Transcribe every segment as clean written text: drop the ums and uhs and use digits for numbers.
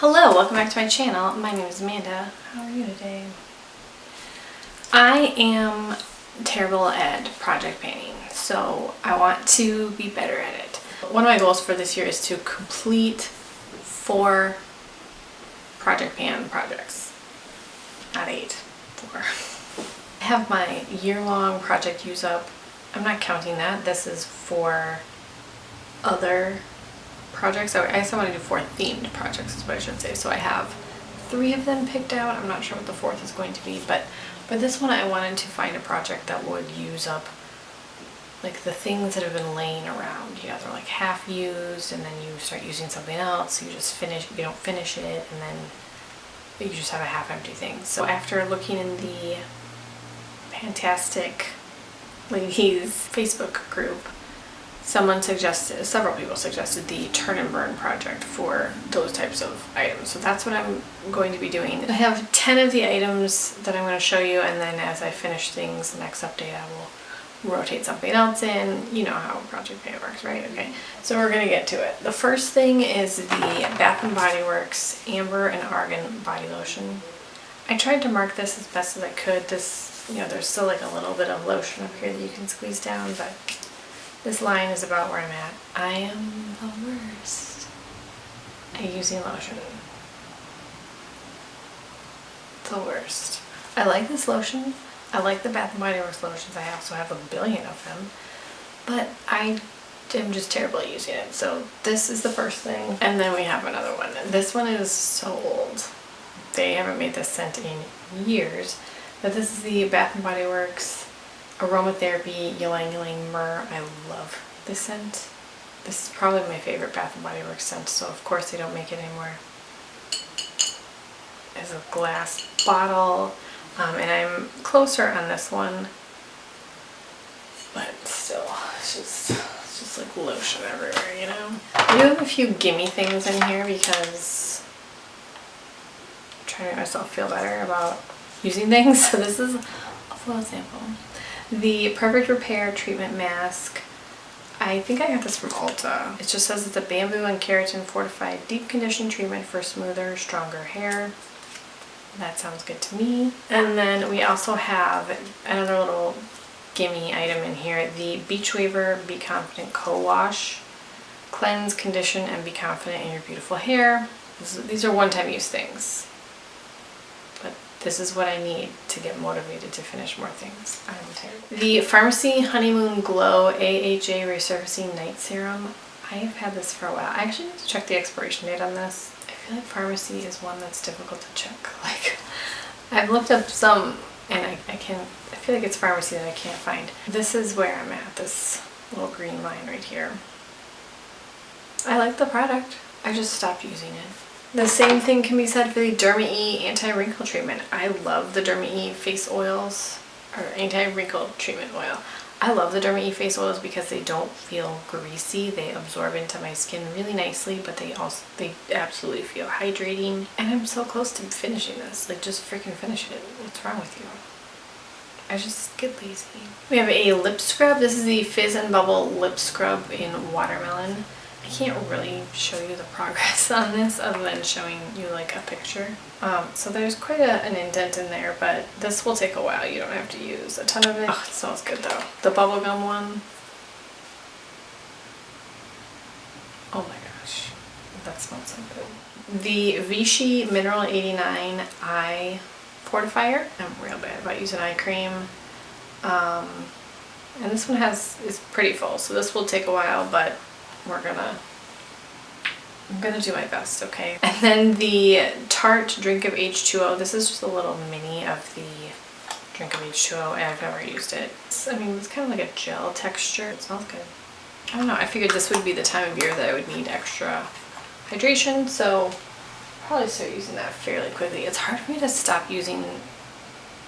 Hello, welcome back to my channel. My name is Amanda. How are you today? I am terrible at project painting, so I want to be better at it. One of my goals for this year is to complete 4 project pan projects. Not 8, 4. I have my year-long project use up. I'm not counting that. This is for other projects. I guess I want to do 4 themed projects is what I should say. So I have 3 of them picked out. I'm not sure what the 4th is going to be, but for this one I wanted to find a project that would use up like the things that have been laying around. You know, they're like half used and then you start using something else. You just finish, you don't finish it, and then you just have a half empty thing. So after looking in the Fantastic Ladies Facebook group, several people suggested the turn and burn project for those types of items. So that's what I'm going to be doing. I have 10 of the items that I'm going to show you, and then as I finish things, the next update I will rotate something else in. You know how project paint works, right? Okay, so we're going to get to it. The first thing is the Bath & Body Works Amber and Argan Body Lotion. I tried to mark this as best as I could. This, you know, there's still like a little bit of lotion up here that you can squeeze down, but this line is about where I'm at. I am the worst at using lotion. The worst. I like this lotion. I like the Bath & Body Works lotions. I also have a billion of them. But I am just terrible at using it. So this is the first thing. And then we have another one. This one is so old. They haven't made this scent in years. But this is the Bath & Body Works Aromatherapy Ylang Myrrh. I love this scent. This is probably my favorite Bath & Body Works scent, so of course they don't make it anymore. It's a glass bottle, and I'm closer on this one, but still, it's just like lotion everywhere, you know? I do have a few gimme things in here because I'm trying to make myself feel better about using things. So this is a full sample. The Perfect Repair Treatment Mask. I think I got this from Ulta. It just says it's a bamboo and keratin fortified deep conditioning treatment for smoother, stronger hair. That sounds good to me. And then we also have another little gimme item in here. The Beachwaver Be Confident Co-Wash. Cleanse, condition, and be confident in your beautiful hair. These are one-time use things. This is what I need to get motivated to finish more things. I'm terrible. The Farmacy Honeymoon Glow AHA Resurfacing Night Serum. I have had this for a while. I actually need to check the expiration date on this. I feel like Farmacy is one that's difficult to check. Like, I've looked up some and I feel like it's Farmacy that I can't find. This is where I'm at, this little green line right here. I like the product. I just stopped using it. The same thing can be said for the Derma E Anti-Wrinkle Treatment. I love the Derma E face oils, or anti-wrinkle treatment oil. I love the Derma E face oils because they don't feel greasy. They absorb into my skin really nicely, but they absolutely feel hydrating. And I'm so close to finishing this. Like, just freaking finish it. What's wrong with you? I just get lazy. We have a lip scrub. This is the Fizz and Bubble Lip Scrub in Watermelon. I can't really show you the progress on this other than showing you like a picture. So there's quite an indent in there, but this will take a while. You don't have to use a ton of it. Oh, it smells good though. The bubblegum one. Oh my gosh, that smells so good. The Vichy Mineral 89 Eye Fortifier. I'm real bad about using eye cream. And this one is pretty full, so this will take a while, but I'm gonna do my best, okay? And then the Tarte Drink of H2o. This is just a little mini of the Drink of H2o, and I've never used it. I mean, it's kind of like a gel texture. It smells good. I don't know, I figured this would be the time of year that I would need extra hydration, so I'll probably start using that fairly quickly. It's hard for me to stop using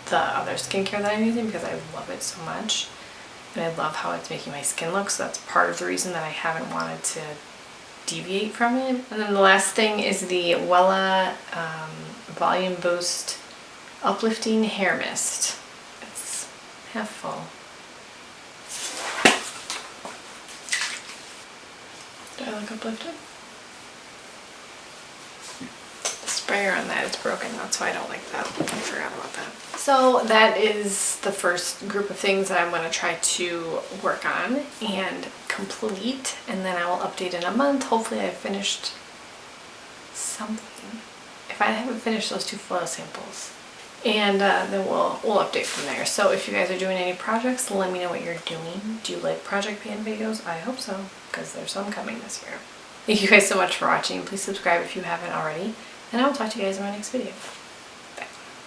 the other skincare that I'm using because I love it so much. And I love how it's making my skin look, so that's part of the reason that I haven't wanted to deviate from it. And then the last thing is the Wella Volume Boost Uplifting Hair Mist. It's half full. Do I look uplifted? sprayer on that is broken. That's why I don't like that. I forgot about that. So that is the first group of things that I'm going to try to work on and complete, and then I will update in a month. Hopefully I've finished something. If I haven't finished those 2 foil samples, and then we'll update from there. So if you guys are doing any projects, let me know what you're doing. Do you like project pan videos? I hope so, because there's some coming this year. Thank you guys so much for watching. Please subscribe if you haven't already, and I will talk to you guys in my next video.